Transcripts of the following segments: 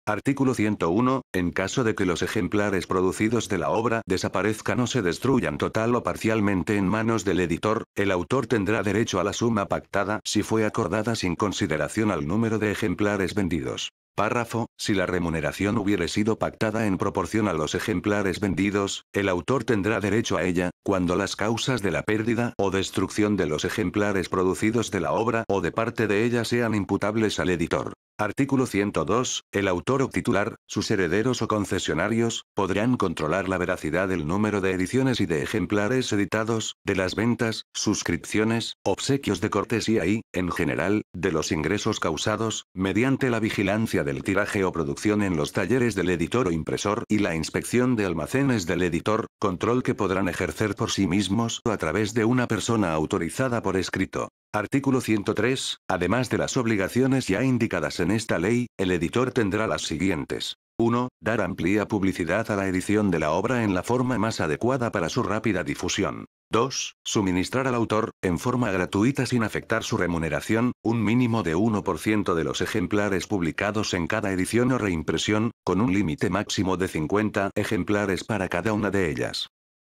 Artículo 101. En caso de que los ejemplares producidos de la obra desaparezcan o se destruyan total o parcialmente en manos del editor, el autor tendrá derecho a la suma pactada si fue acordada sin consideración al número de ejemplares vendidos. Párrafo. Si la remuneración hubiere sido pactada en proporción a los ejemplares vendidos, el autor tendrá derecho a ella, cuando las causas de la pérdida o destrucción de los ejemplares producidos de la obra o de parte de ella sean imputables al editor. Artículo 102. El autor o titular, sus herederos o concesionarios, podrán controlar la veracidad del número de ediciones y de ejemplares editados, de las ventas, suscripciones, obsequios de cortesía y, en general, de los ingresos causados, mediante la vigilancia del tiraje o producción en los talleres del editor o impresor y la inspección de almacenes del editor, control que podrán ejercer por sí mismos o a través de una persona autorizada por escrito. Artículo 103. Además de las obligaciones ya indicadas en esta ley, el editor tendrá las siguientes. 1. Dar amplia publicidad a la edición de la obra en la forma más adecuada para su rápida difusión. 2. Suministrar al autor, en forma gratuita sin afectar su remuneración, un mínimo de 1% de los ejemplares publicados en cada edición o reimpresión, con un límite máximo de 50 ejemplares para cada una de ellas.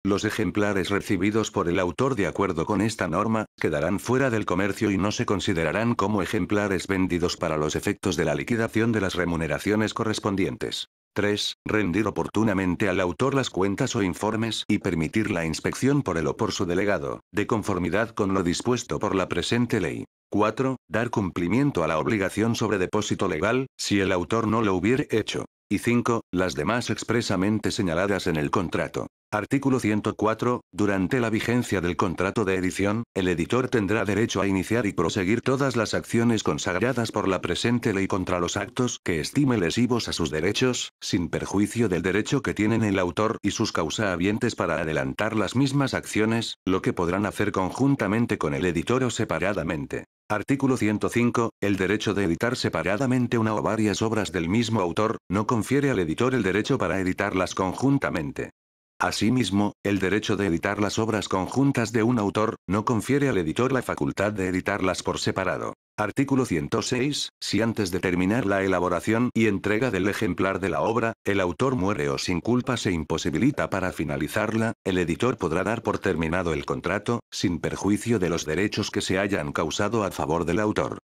Los ejemplares recibidos por el autor de acuerdo con esta norma, quedarán fuera del comercio y no se considerarán como ejemplares vendidos para los efectos de la liquidación de las remuneraciones correspondientes. 3. Rendir oportunamente al autor las cuentas o informes y permitir la inspección por él o por su delegado, de conformidad con lo dispuesto por la presente ley. 4. Dar cumplimiento a la obligación sobre depósito legal, si el autor no lo hubiere hecho. Y 5. Las demás expresamente señaladas en el contrato. Artículo 104. Durante la vigencia del contrato de edición, el editor tendrá derecho a iniciar y proseguir todas las acciones consagradas por la presente ley contra los actos que estime lesivos a sus derechos, sin perjuicio del derecho que tienen el autor y sus causahabientes para adelantar las mismas acciones, lo que podrán hacer conjuntamente con el editor o separadamente. Artículo 105. El derecho de editar separadamente una o varias obras del mismo autor, no confiere al editor el derecho para editarlas conjuntamente. Asimismo, el derecho de editar las obras conjuntas de un autor, no confiere al editor la facultad de editarlas por separado. Artículo 106. Si antes de terminar la elaboración y entrega del ejemplar de la obra, el autor muere o sin culpa se imposibilita para finalizarla, el editor podrá dar por terminado el contrato, sin perjuicio de los derechos que se hayan causado a favor del autor.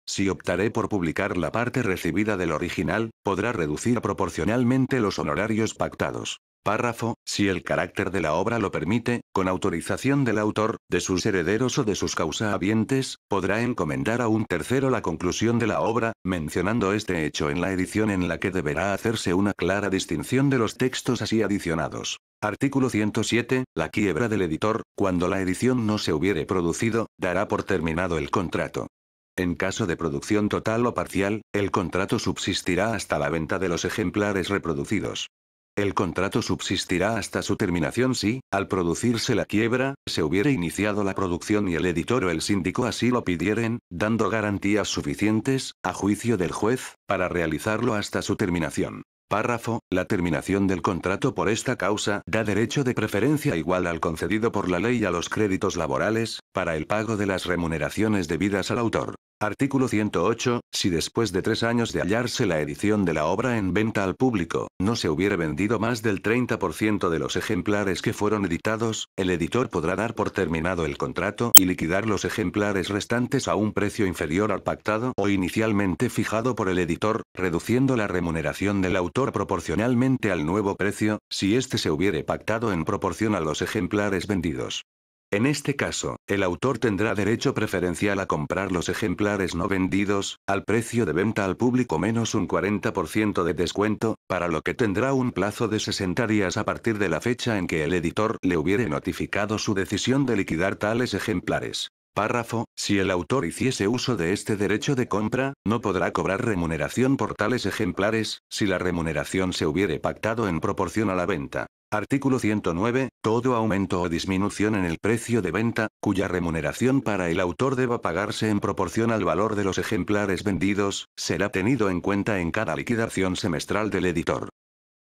Si optare por publicar la parte recibida del original, podrá reducir proporcionalmente los honorarios pactados. Párrafo. Si el carácter de la obra lo permite, con autorización del autor, de sus herederos o de sus causahabientes, podrá encomendar a un tercero la conclusión de la obra, mencionando este hecho en la edición en la que deberá hacerse una clara distinción de los textos así adicionados. Artículo 107. La quiebra del editor, cuando la edición no se hubiere producido, dará por terminado el contrato. En caso de producción total o parcial, el contrato subsistirá hasta la venta de los ejemplares reproducidos. El contrato subsistirá hasta su terminación si, al producirse la quiebra, se hubiere iniciado la producción y el editor o el síndico así lo pidieren, dando garantías suficientes, a juicio del juez, para realizarlo hasta su terminación. Párrafo. La terminación del contrato por esta causa da derecho de preferencia igual al concedido por la ley a los créditos laborales, para el pago de las remuneraciones debidas al autor. Artículo 108. Si después de 3 años de hallarse la edición de la obra en venta al público, no se hubiere vendido más del 30% de los ejemplares que fueron editados, el editor podrá dar por terminado el contrato y liquidar los ejemplares restantes a un precio inferior al pactado o inicialmente fijado por el editor, reduciendo la remuneración del autor proporcionalmente al nuevo precio, si éste se hubiere pactado en proporción a los ejemplares vendidos. En este caso, el autor tendrá derecho preferencial a comprar los ejemplares no vendidos, al precio de venta al público menos un 40% de descuento, para lo que tendrá un plazo de 60 días a partir de la fecha en que el editor le hubiere notificado su decisión de liquidar tales ejemplares. Párrafo. Si el autor hiciese uso de este derecho de compra, no podrá cobrar remuneración por tales ejemplares, si la remuneración se hubiere pactado en proporción a la venta. Artículo 109. Todo aumento o disminución en el precio de venta, cuya remuneración para el autor deba pagarse en proporción al valor de los ejemplares vendidos, será tenido en cuenta en cada liquidación semestral del editor.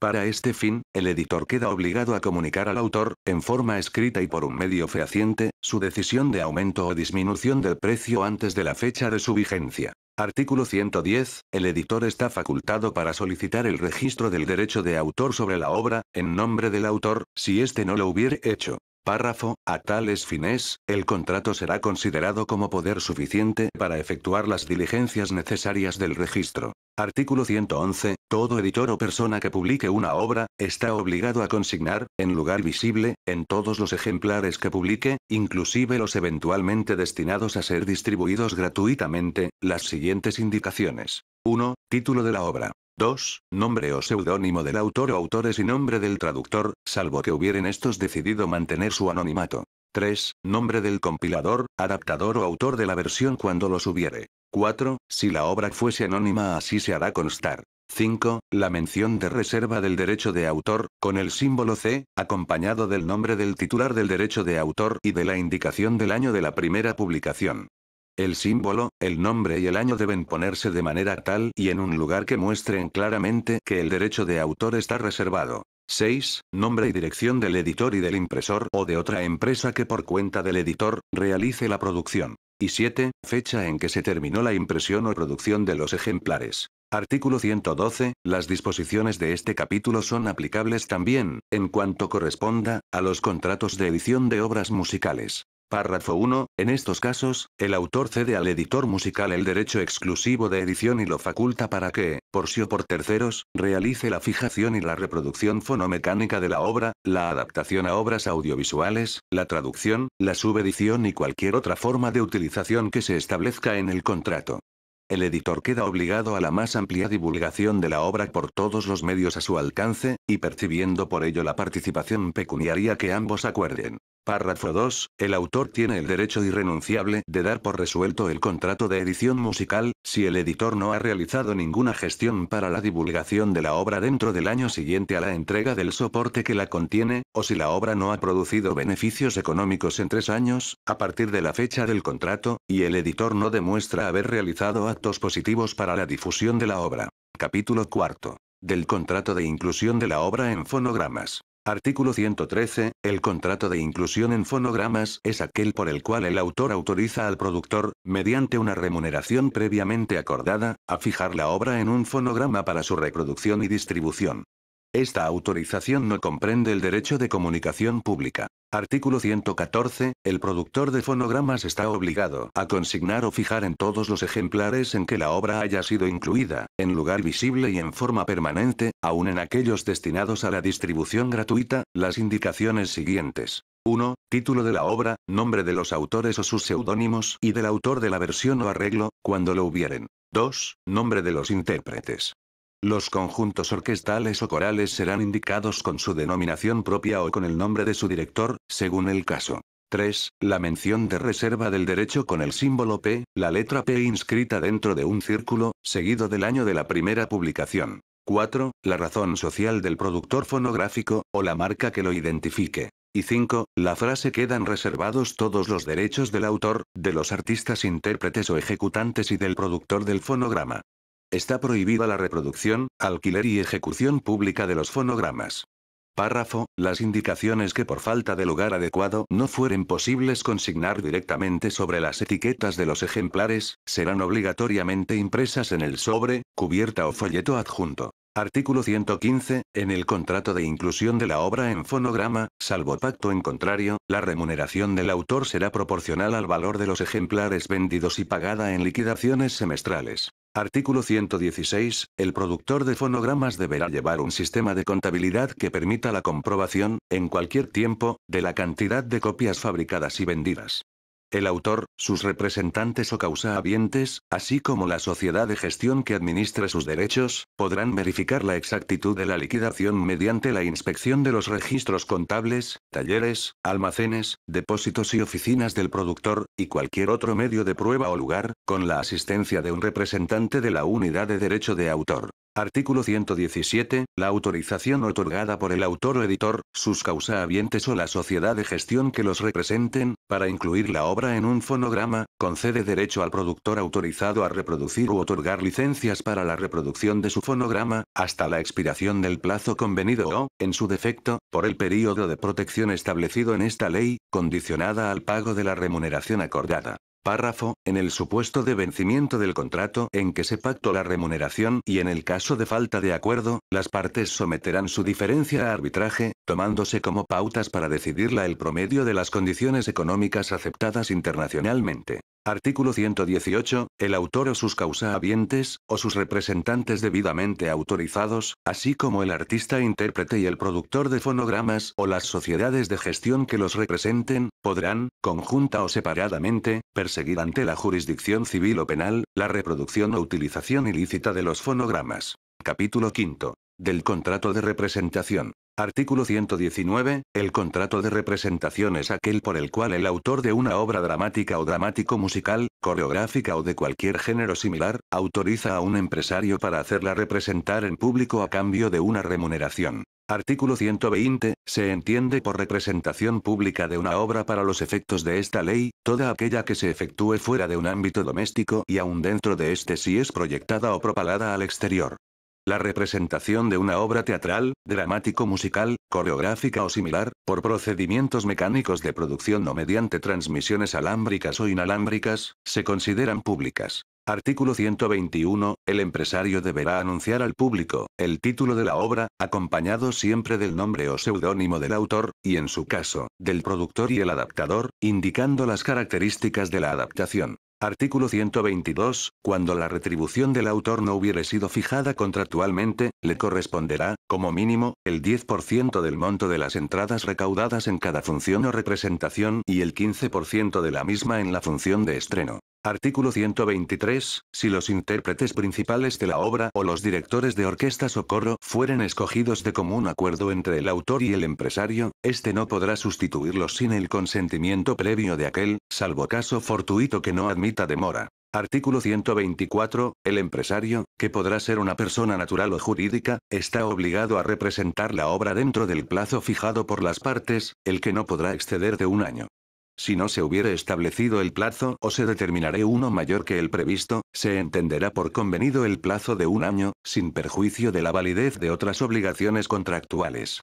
Para este fin, el editor queda obligado a comunicar al autor, en forma escrita y por un medio fehaciente, su decisión de aumento o disminución del precio antes de la fecha de su vigencia. Artículo 110. El editor está facultado para solicitar el registro del derecho de autor sobre la obra, en nombre del autor, si éste no lo hubiere hecho. Párrafo. A tales fines, el contrato será considerado como poder suficiente para efectuar las diligencias necesarias del registro. Artículo 111. Todo editor o persona que publique una obra, está obligado a consignar, en lugar visible, en todos los ejemplares que publique, inclusive los eventualmente destinados a ser distribuidos gratuitamente, las siguientes indicaciones. 1. Título de la obra. 2. Nombre o seudónimo del autor o autores y nombre del traductor, salvo que hubieren estos decidido mantener su anonimato. 3. Nombre del compilador, adaptador o autor de la versión cuando los hubiere. 4. Si la obra fuese anónima, así se hará constar. 5. La mención de reserva del derecho de autor, con el símbolo C, acompañado del nombre del titular del derecho de autor y de la indicación del año de la primera publicación. El símbolo, el nombre y el año deben ponerse de manera tal y en un lugar que muestren claramente que el derecho de autor está reservado. 6. Nombre y dirección del editor y del impresor o de otra empresa que por cuenta del editor, realice la producción. Y 7. Fecha en que se terminó la impresión o producción de los ejemplares. Artículo 112. Las disposiciones de este capítulo son aplicables también, en cuanto corresponda, a los contratos de edición de obras musicales. Párrafo 1. En estos casos, el autor cede al editor musical el derecho exclusivo de edición y lo faculta para que, por sí o por terceros, realice la fijación y la reproducción fonomecánica de la obra, la adaptación a obras audiovisuales, la traducción, la subedición y cualquier otra forma de utilización que se establezca en el contrato. El editor queda obligado a la más amplia divulgación de la obra por todos los medios a su alcance, y percibiendo por ello la participación pecuniaria que ambos acuerden. Párrafo 2. El autor tiene el derecho irrenunciable de dar por resuelto el contrato de edición musical, si el editor no ha realizado ninguna gestión para la divulgación de la obra dentro del año siguiente a la entrega del soporte que la contiene, o si la obra no ha producido beneficios económicos en 3 años, a partir de la fecha del contrato, y el editor no demuestra haber realizado actos positivos para la difusión de la obra. Capítulo 4. Del contrato de inclusión de la obra en fonogramas. Artículo 113. El contrato de inclusión en fonogramas es aquel por el cual el autor autoriza al productor, mediante una remuneración previamente acordada, a fijar la obra en un fonograma para su reproducción y distribución. Esta autorización no comprende el derecho de comunicación pública. Artículo 114. El productor de fonogramas está obligado a consignar o fijar en todos los ejemplares en que la obra haya sido incluida, en lugar visible y en forma permanente, aun en aquellos destinados a la distribución gratuita, las indicaciones siguientes. 1. Título de la obra, nombre de los autores o sus seudónimos y del autor de la versión o arreglo, cuando lo hubieren. 2. Nombre de los intérpretes. Los conjuntos orquestales o corales serán indicados con su denominación propia o con el nombre de su director, según el caso. 3. La mención de reserva del derecho con el símbolo P, la letra P inscrita dentro de un círculo, seguido del año de la primera publicación. 4. La razón social del productor fonográfico, o la marca que lo identifique. Y 5. La frase quedan reservados todos los derechos del autor, de los artistas intérpretes o ejecutantes y del productor del fonograma. Está prohibida la reproducción, alquiler y ejecución pública de los fonogramas. Párrafo. Las indicaciones que por falta de lugar adecuado no fueren posibles consignar directamente sobre las etiquetas de los ejemplares, serán obligatoriamente impresas en el sobre, cubierta o folleto adjunto. Artículo 115. En el contrato de inclusión de la obra en fonograma, salvo pacto en contrario, la remuneración del autor será proporcional al valor de los ejemplares vendidos y pagada en liquidaciones semestrales. Artículo 116. El productor de fonogramas deberá llevar un sistema de contabilidad que permita la comprobación, en cualquier tiempo, de la cantidad de copias fabricadas y vendidas. El autor, sus representantes o causahabientes, así como la sociedad de gestión que administre sus derechos, podrán verificar la exactitud de la liquidación mediante la inspección de los registros contables, talleres, almacenes, depósitos y oficinas del productor, y cualquier otro medio de prueba o lugar, con la asistencia de un representante de la unidad de derecho de autor. Artículo 117. La autorización otorgada por el autor o editor, sus causahabientes o la sociedad de gestión que los representen, para incluir la obra en un fonograma, concede derecho al productor autorizado a reproducir u otorgar licencias para la reproducción de su fonograma, hasta la expiración del plazo convenido o, en su defecto, por el período de protección establecido en esta ley, condicionada al pago de la remuneración acordada. Párrafo, en el supuesto de vencimiento del contrato en que se pactó la remuneración y en el caso de falta de acuerdo, las partes someterán su diferencia a arbitraje, tomándose como pautas para decidirla el promedio de las condiciones económicas aceptadas internacionalmente. Artículo 118. El autor o sus causahabientes, o sus representantes debidamente autorizados, así como el artista intérprete y el productor de fonogramas o las sociedades de gestión que los representen, podrán, conjunta o separadamente, perseguir ante la jurisdicción civil o penal, la reproducción o utilización ilícita de los fonogramas. Capítulo 5. Del contrato de representación. Artículo 119. El contrato de representación es aquel por el cual el autor de una obra dramática o dramático-musical, coreográfica o de cualquier género similar, autoriza a un empresario para hacerla representar en público a cambio de una remuneración. Artículo 120. Se entiende por representación pública de una obra para los efectos de esta ley, toda aquella que se efectúe fuera de un ámbito doméstico y aun dentro de este si es proyectada o propalada al exterior. La representación de una obra teatral, dramático-musical, coreográfica o similar, por procedimientos mecánicos de producción o mediante transmisiones alámbricas o inalámbricas, se consideran públicas. Artículo 121. El empresario deberá anunciar al público el título de la obra, acompañado siempre del nombre o seudónimo del autor, y en su caso, del productor y el adaptador, indicando las características de la adaptación. Artículo 122. Cuando la retribución del autor no hubiere sido fijada contractualmente, le corresponderá, como mínimo, el 10% del monto de las entradas recaudadas en cada función o representación y el 15% de la misma en la función de estreno. Artículo 123. Si los intérpretes principales de la obra o los directores de orquestas o coro fueren escogidos de común acuerdo entre el autor y el empresario, este no podrá sustituirlos sin el consentimiento previo de aquel, salvo caso fortuito que no admita demora. Artículo 124. El empresario, que podrá ser una persona natural o jurídica, está obligado a representar la obra dentro del plazo fijado por las partes, el que no podrá exceder de un año. Si no se hubiere establecido el plazo o se determinare uno mayor que el previsto, se entenderá por convenido el plazo de un año, sin perjuicio de la validez de otras obligaciones contractuales.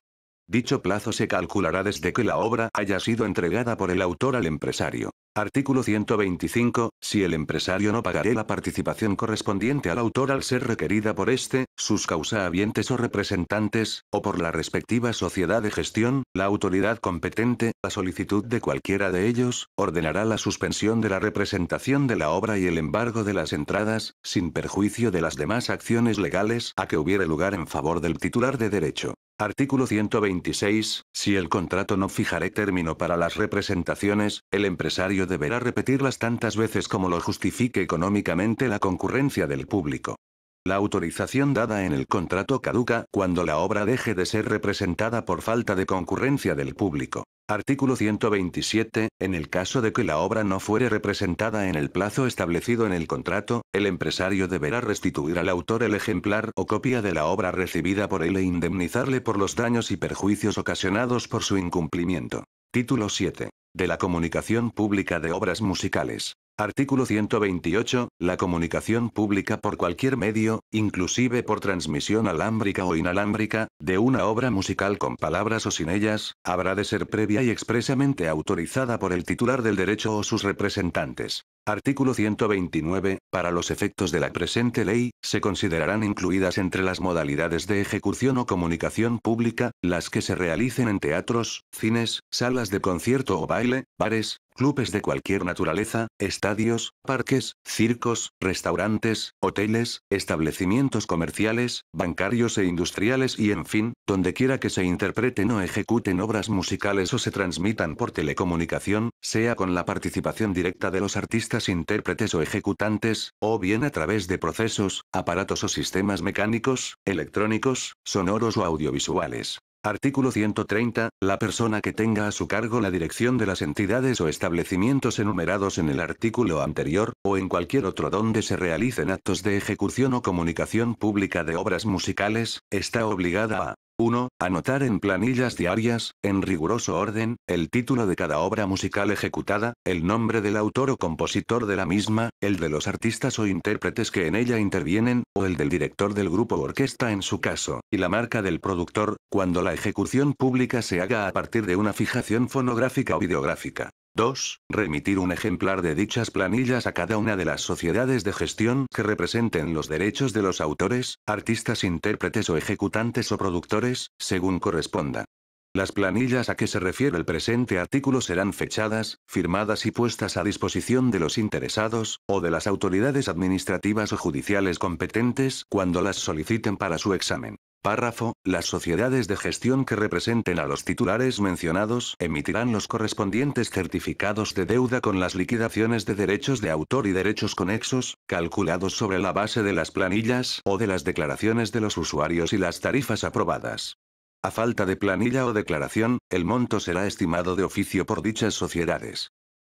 Dicho plazo se calculará desde que la obra haya sido entregada por el autor al empresario. Artículo 125. Si el empresario no pagará la participación correspondiente al autor al ser requerida por éste, sus causahabientes o representantes, o por la respectiva sociedad de gestión, la autoridad competente, a solicitud de cualquiera de ellos, ordenará la suspensión de la representación de la obra y el embargo de las entradas, sin perjuicio de las demás acciones legales a que hubiere lugar en favor del titular de derecho. Artículo 126. Si el contrato no fijare término para las representaciones, el empresario deberá repetirlas tantas veces como lo justifique económicamente la concurrencia del público. La autorización dada en el contrato caduca cuando la obra deje de ser representada por falta de concurrencia del público. Artículo 127. En el caso de que la obra no fuere representada en el plazo establecido en el contrato, el empresario deberá restituir al autor el ejemplar o copia de la obra recibida por él e indemnizarle por los daños y perjuicios ocasionados por su incumplimiento. Título 7. De la comunicación pública de obras musicales. Artículo 128. La comunicación pública por cualquier medio, inclusive por transmisión alámbrica o inalámbrica, de una obra musical con palabras o sin ellas, habrá de ser previa y expresamente autorizada por el titular del derecho o sus representantes. Artículo 129. Para los efectos de la presente ley, se considerarán incluidas entre las modalidades de ejecución o comunicación pública, las que se realicen en teatros, cines, salas de concierto o baile, bares, clubes de cualquier naturaleza, estadios, parques, circos, restaurantes, hoteles, establecimientos comerciales, bancarios e industriales y en fin, dondequiera que se interpreten o ejecuten obras musicales o se transmitan por telecomunicación, sea con la participación directa de los artistas intérpretes o ejecutantes, o bien a través de procesos, aparatos o sistemas mecánicos, electrónicos, sonoros o audiovisuales. Artículo 130. La persona que tenga a su cargo la dirección de las entidades o establecimientos enumerados en el artículo anterior, o en cualquier otro donde se realicen actos de ejecución o comunicación pública de obras musicales, está obligada a 1. Anotar en planillas diarias, en riguroso orden, el título de cada obra musical ejecutada, el nombre del autor o compositor de la misma, el de los artistas o intérpretes que en ella intervienen, o el del director del grupo o orquesta en su caso, y la marca del productor, cuando la ejecución pública se haga a partir de una fijación fonográfica o videográfica. 2. Remitir un ejemplar de dichas planillas a cada una de las sociedades de gestión que representen los derechos de los autores, artistas, intérpretes o ejecutantes o productores, según corresponda. Las planillas a que se refiere el presente artículo serán fechadas, firmadas y puestas a disposición de los interesados, o de las autoridades administrativas o judiciales competentes cuando las soliciten para su examen. Párrafo. Las sociedades de gestión que representen a los titulares mencionados emitirán los correspondientes certificados de deuda con las liquidaciones de derechos de autor y derechos conexos, calculados sobre la base de las planillas o de las declaraciones de los usuarios y las tarifas aprobadas. A falta de planilla o declaración, el monto será estimado de oficio por dichas sociedades.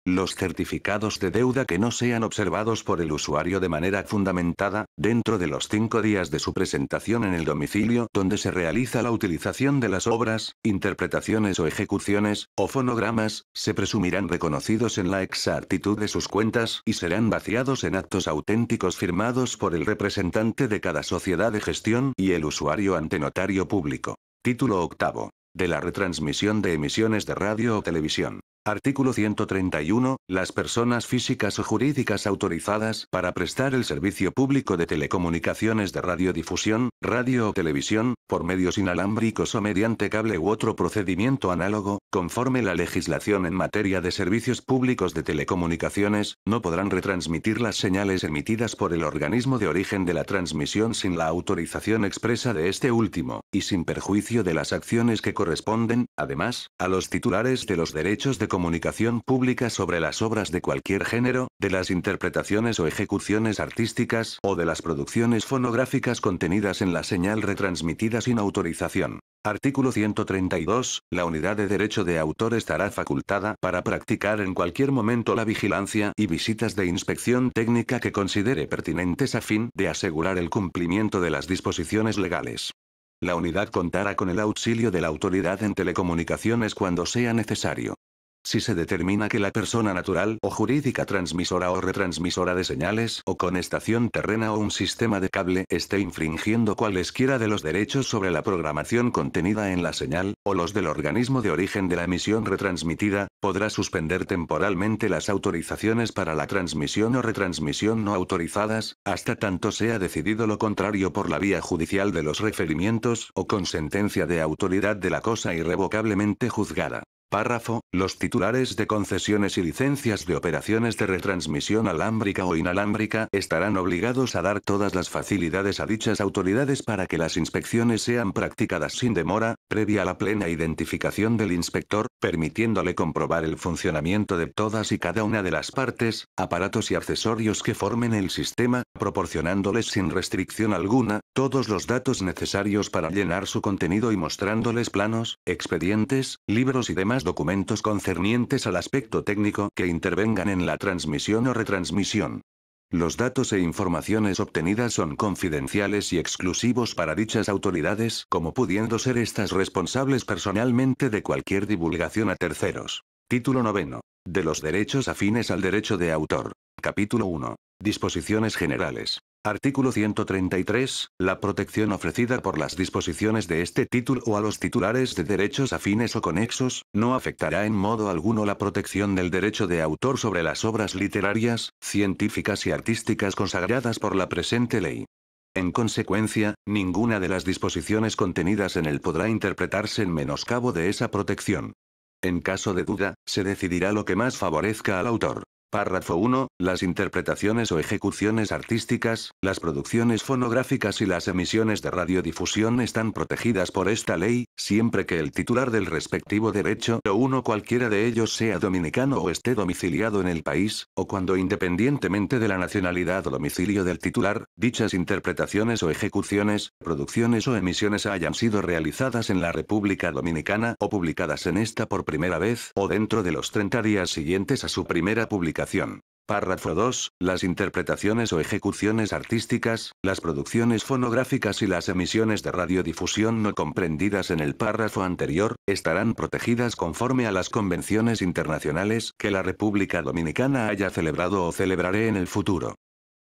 Los certificados de deuda que no sean observados por el usuario de manera fundamentada, dentro de los 5 días de su presentación en el domicilio donde se realiza la utilización de las obras, interpretaciones o ejecuciones, o fonogramas, se presumirán reconocidos en la exactitud de sus cuentas y serán vaciados en actos auténticos firmados por el representante de cada sociedad de gestión y el usuario ante notario público. Título octavo. De la retransmisión de emisiones de radio o televisión. Artículo 131. Las personas físicas o jurídicas autorizadas para prestar el servicio público de telecomunicaciones de radiodifusión, radio o televisión, por medios inalámbricos o mediante cable u otro procedimiento análogo, conforme la legislación en materia de servicios públicos de telecomunicaciones, no podrán retransmitir las señales emitidas por el organismo de origen de la transmisión sin la autorización expresa de este último, y sin perjuicio de las acciones que corresponden, además, a los titulares de los derechos de comunicación pública sobre las obras de cualquier género, de las interpretaciones o ejecuciones artísticas o de las producciones fonográficas contenidas en la señal retransmitida sin autorización. Artículo 132. La unidad de derecho de autor estará facultada para practicar en cualquier momento la vigilancia y visitas de inspección técnica que considere pertinentes a fin de asegurar el cumplimiento de las disposiciones legales. La unidad contará con el auxilio de la autoridad en telecomunicaciones cuando sea necesario. Si se determina que la persona natural o jurídica transmisora o retransmisora de señales o con estación terrena o un sistema de cable esté infringiendo cualesquiera de los derechos sobre la programación contenida en la señal, o los del organismo de origen de la emisión retransmitida, podrá suspender temporalmente las autorizaciones para la transmisión o retransmisión no autorizadas, hasta tanto sea decidido lo contrario por la vía judicial de los referimientos o con sentencia de autoridad de la cosa irrevocablemente juzgada. Párrafo. Los titulares de concesiones y licencias de operaciones de retransmisión alámbrica o inalámbrica estarán obligados a dar todas las facilidades a dichas autoridades para que las inspecciones sean practicadas sin demora, previa a la plena identificación del inspector, permitiéndole comprobar el funcionamiento de todas y cada una de las partes, aparatos y accesorios que formen el sistema, proporcionándoles sin restricción alguna, todos los datos necesarios para llenar su contenido y mostrándoles planos, expedientes, libros y demás documentos concernientes al aspecto técnico que intervengan en la transmisión o retransmisión. Los datos e informaciones obtenidas son confidenciales y exclusivos para dichas autoridades, como pudiendo ser estas responsables personalmente de cualquier divulgación a terceros. Título noveno. De los derechos afines al derecho de autor. Capítulo 1. Disposiciones generales. Artículo 133. La protección ofrecida por las disposiciones de este título o a los titulares de derechos afines o conexos, no afectará en modo alguno la protección del derecho de autor sobre las obras literarias, científicas y artísticas consagradas por la presente ley. En consecuencia, ninguna de las disposiciones contenidas en él podrá interpretarse en menoscabo de esa protección. En caso de duda, se decidirá lo que más favorezca al autor. Párrafo 1. Las interpretaciones o ejecuciones artísticas, las producciones fonográficas y las emisiones de radiodifusión están protegidas por esta ley, siempre que el titular del respectivo derecho o uno cualquiera de ellos sea dominicano o esté domiciliado en el país, o cuando independientemente de la nacionalidad o domicilio del titular, dichas interpretaciones o ejecuciones, producciones o emisiones hayan sido realizadas en la República Dominicana o publicadas en esta por primera vez o dentro de los 30 días siguientes a su primera publicación. Párrafo 2. Las interpretaciones o ejecuciones artísticas, las producciones fonográficas y las emisiones de radiodifusión no comprendidas en el párrafo anterior, estarán protegidas conforme a las convenciones internacionales que la República Dominicana haya celebrado o celebraré en el futuro.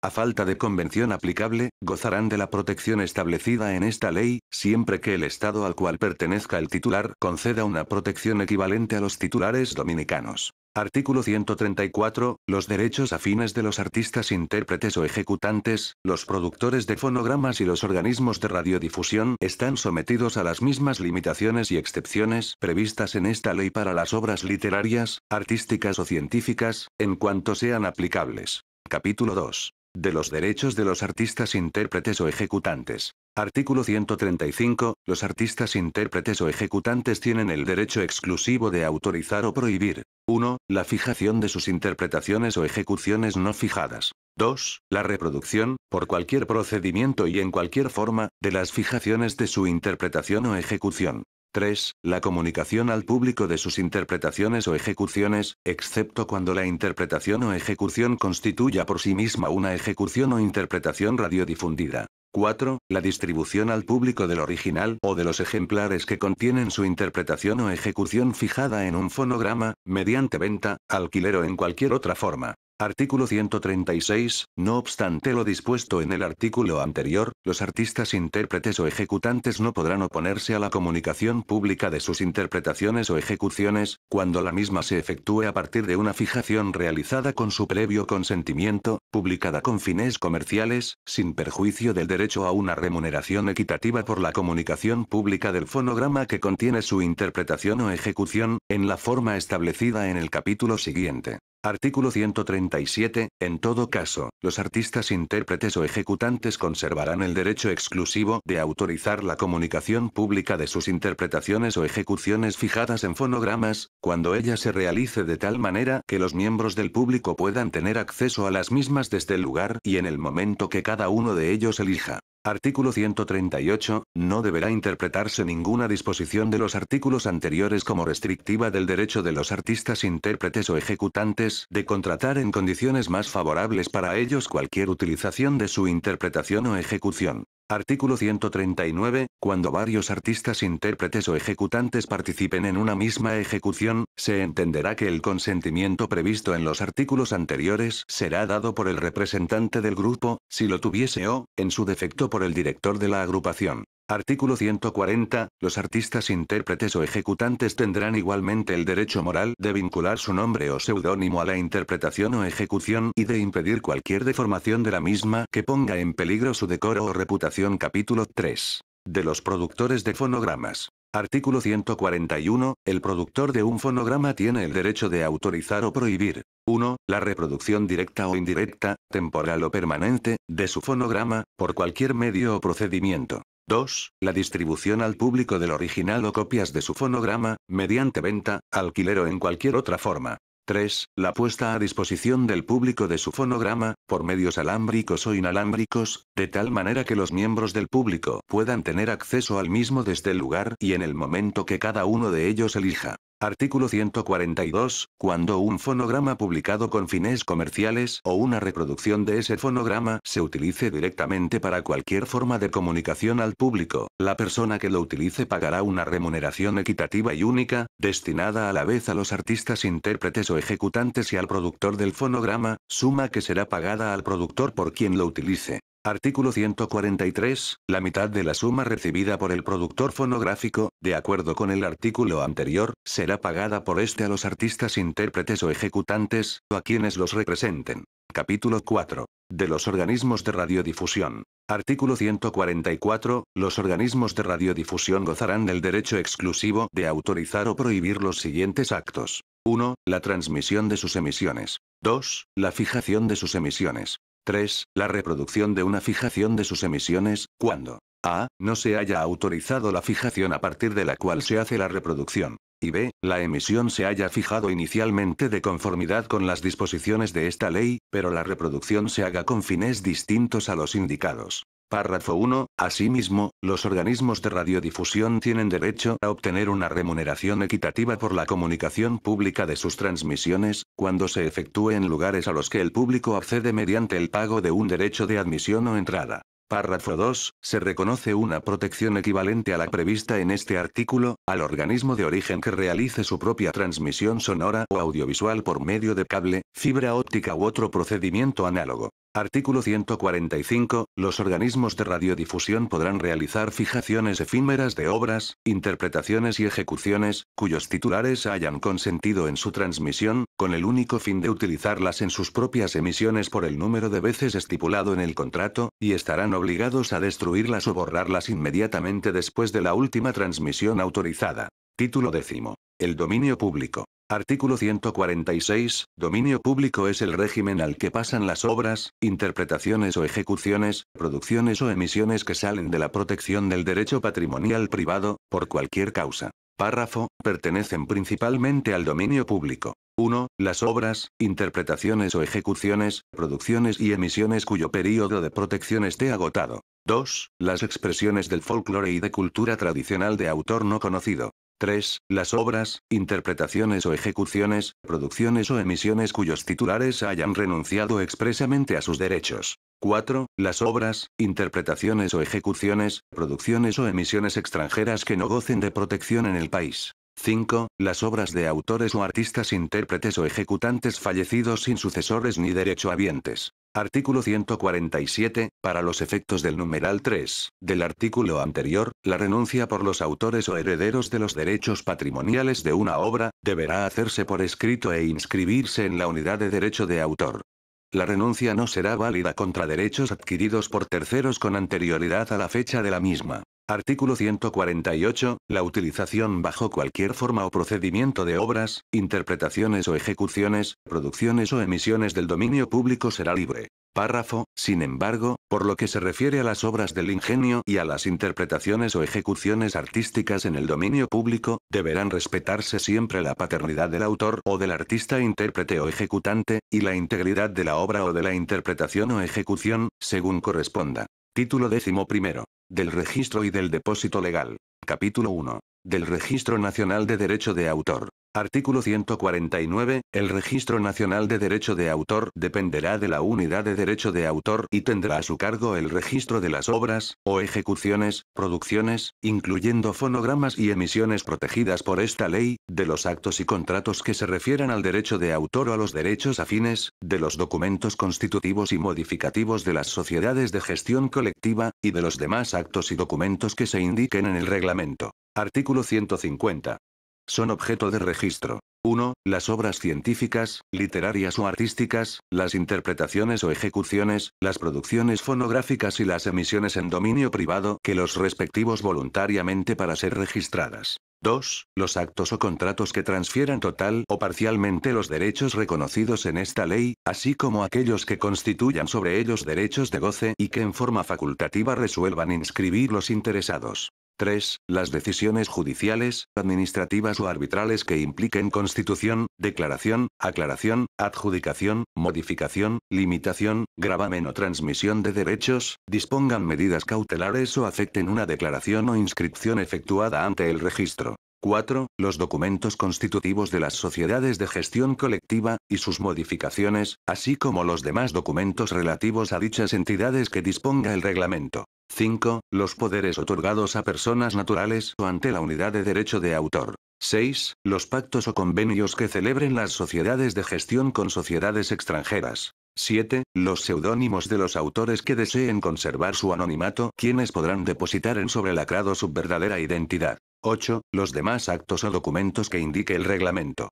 A falta de convención aplicable, gozarán de la protección establecida en esta ley, siempre que el Estado al cual pertenezca el titular conceda una protección equivalente a los titulares dominicanos. Artículo 134. Los derechos afines de los artistas intérpretes o ejecutantes, los productores de fonogramas y los organismos de radiodifusión están sometidos a las mismas limitaciones y excepciones previstas en esta ley para las obras literarias, artísticas o científicas, en cuanto sean aplicables. Capítulo 2. De los derechos de los artistas intérpretes o ejecutantes. Artículo 135. Los artistas intérpretes o ejecutantes tienen el derecho exclusivo de autorizar o prohibir. 1. La fijación de sus interpretaciones o ejecuciones no fijadas. 2. La reproducción, por cualquier procedimiento y en cualquier forma, de las fijaciones de su interpretación o ejecución. 3. La comunicación al público de sus interpretaciones o ejecuciones, excepto cuando la interpretación o ejecución constituya por sí misma una ejecución o interpretación radiodifundida. 4. La distribución al público del original o de los ejemplares que contienen su interpretación o ejecución fijada en un fonograma, mediante venta, alquiler o en cualquier otra forma. Artículo 136. No obstante lo dispuesto en el artículo anterior, los artistas intérpretes o ejecutantes no podrán oponerse a la comunicación pública de sus interpretaciones o ejecuciones, cuando la misma se efectúe a partir de una fijación realizada con su previo consentimiento, publicada con fines comerciales, sin perjuicio del derecho a una remuneración equitativa por la comunicación pública del fonograma que contiene su interpretación o ejecución, en la forma establecida en el capítulo siguiente. Artículo 137. En todo caso, los artistas intérpretes o ejecutantes conservarán el derecho exclusivo de autorizar la comunicación pública de sus interpretaciones o ejecuciones fijadas en fonogramas, cuando ella se realice de tal manera que los miembros del público puedan tener acceso a las mismas desde el lugar y en el momento que cada uno de ellos elija. Artículo 138. No deberá interpretarse ninguna disposición de los artículos anteriores como restrictiva del derecho de los artistas intérpretes o ejecutantes de contratar en condiciones más favorables para ellos cualquier utilización de su interpretación o ejecución. Artículo 139. Cuando varios artistas intérpretes o ejecutantes participen en una misma ejecución, se entenderá que el consentimiento previsto en los artículos anteriores será dado por el representante del grupo, si lo tuviese o, en su defecto por el director de la agrupación. Artículo 140. Los artistas intérpretes o ejecutantes tendrán igualmente el derecho moral de vincular su nombre o seudónimo a la interpretación o ejecución y de impedir cualquier deformación de la misma que ponga en peligro su decoro o reputación. Capítulo 3. De los productores de fonogramas. Artículo 141. El productor de un fonograma tiene el derecho de autorizar o prohibir. 1. La reproducción directa o indirecta, temporal o permanente, de su fonograma, por cualquier medio o procedimiento. 2. La distribución al público del original o copias de su fonograma, mediante venta, alquiler o en cualquier otra forma. 3. La puesta a disposición del público de su fonograma, por medios alámbricos o inalámbricos, de tal manera que los miembros del público puedan tener acceso al mismo desde el lugar y en el momento que cada uno de ellos elija. Artículo 142. Cuando un fonograma publicado con fines comerciales o una reproducción de ese fonograma se utilice directamente para cualquier forma de comunicación al público, la persona que lo utilice pagará una remuneración equitativa y única, destinada a la vez a los artistas intérpretes o ejecutantes y al productor del fonograma, suma que será pagada al productor por quien lo utilice. Artículo 143. La mitad de la suma recibida por el productor fonográfico, de acuerdo con el artículo anterior, será pagada por este a los artistas intérpretes o ejecutantes, o a quienes los representen. Capítulo 4. De los organismos de radiodifusión. Artículo 144. Los organismos de radiodifusión gozarán del derecho exclusivo de autorizar o prohibir los siguientes actos. 1. La transmisión de sus emisiones. 2. La fijación de sus emisiones. 3. La reproducción de una fijación de sus emisiones, cuando a. No se haya autorizado la fijación a partir de la cual se hace la reproducción. Y b. La emisión se haya fijado inicialmente de conformidad con las disposiciones de esta ley, pero la reproducción se haga con fines distintos a los indicados. Párrafo 1. Asimismo, los organismos de radiodifusión tienen derecho a obtener una remuneración equitativa por la comunicación pública de sus transmisiones, cuando se efectúe en lugares a los que el público accede mediante el pago de un derecho de admisión o entrada. Párrafo 2. Se reconoce una protección equivalente a la prevista en este artículo, al organismo de origen que realice su propia transmisión sonora o audiovisual por medio de cable, fibra óptica u otro procedimiento análogo. Artículo 145. Los organismos de radiodifusión podrán realizar fijaciones efímeras de obras, interpretaciones y ejecuciones, cuyos titulares hayan consentido en su transmisión, con el único fin de utilizarlas en sus propias emisiones por el número de veces estipulado en el contrato, y estarán obligados a destruirlas o borrarlas inmediatamente después de la última transmisión autorizada. Título 10. El dominio público. Artículo 146. Dominio público es el régimen al que pasan las obras, interpretaciones o ejecuciones, producciones o emisiones que salen de la protección del derecho patrimonial privado, por cualquier causa. Párrafo. Pertenecen principalmente al dominio público. 1. Las obras, interpretaciones o ejecuciones, producciones y emisiones cuyo período de protección esté agotado. 2. Las expresiones del folclore y de cultura tradicional de autor no conocido. 3. Las obras, interpretaciones o ejecuciones, producciones o emisiones cuyos titulares hayan renunciado expresamente a sus derechos. 4. Las obras, interpretaciones o ejecuciones, producciones o emisiones extranjeras que no gocen de protección en el país. 5. Las obras de autores o artistas intérpretes o ejecutantes fallecidos sin sucesores ni derechohabientes. Artículo 147. Para los efectos del numeral 3, del artículo anterior, la renuncia por los autores o herederos de los derechos patrimoniales de una obra, deberá hacerse por escrito e inscribirse en la unidad de derecho de autor. La renuncia no será válida contra derechos adquiridos por terceros con anterioridad a la fecha de la misma. Artículo 148. La utilización bajo cualquier forma o procedimiento de obras, interpretaciones o ejecuciones, producciones o emisiones del dominio público será libre. Párrafo. Sin embargo, por lo que se refiere a las obras del ingenio y a las interpretaciones o ejecuciones artísticas en el dominio público, deberán respetarse siempre la paternidad del autor o del artista intérprete o ejecutante, y la integridad de la obra o de la interpretación o ejecución, según corresponda. Título 11. Del registro y del depósito legal. Capítulo 1. Del Registro Nacional de Derecho de Autor. Artículo 149. El Registro Nacional de Derecho de Autor dependerá de la Unidad de Derecho de Autor y tendrá a su cargo el registro de las obras, o ejecuciones, producciones, incluyendo fonogramas y emisiones protegidas por esta ley, de los actos y contratos que se refieran al derecho de autor o a los derechos afines, de los documentos constitutivos y modificativos de las sociedades de gestión colectiva, y de los demás actos y documentos que se indiquen en el reglamento. Artículo 150. Son objeto de registro. 1. Las obras científicas, literarias o artísticas, las interpretaciones o ejecuciones, las producciones fonográficas y las emisiones en dominio privado que los respectivos voluntariamente para ser registradas. 2. Los actos o contratos que transfieran total o parcialmente los derechos reconocidos en esta ley, así como aquellos que constituyan sobre ellos derechos de goce y que en forma facultativa resuelvan inscribir los interesados. 3. Las decisiones judiciales, administrativas o arbitrales que impliquen constitución, declaración, aclaración, adjudicación, modificación, limitación, gravamen o transmisión de derechos, dispongan medidas cautelares o afecten una declaración o inscripción efectuada ante el registro. 4. Los documentos constitutivos de las sociedades de gestión colectiva, y sus modificaciones, así como los demás documentos relativos a dichas entidades que disponga el reglamento. 5. Los poderes otorgados a personas naturales o ante la unidad de derecho de autor. 6. Los pactos o convenios que celebren las sociedades de gestión con sociedades extranjeras. 7. Los seudónimos de los autores que deseen conservar su anonimato, quienes podrán depositar en sobrelacrado su verdadera identidad. 8. Los demás actos o documentos que indique el reglamento.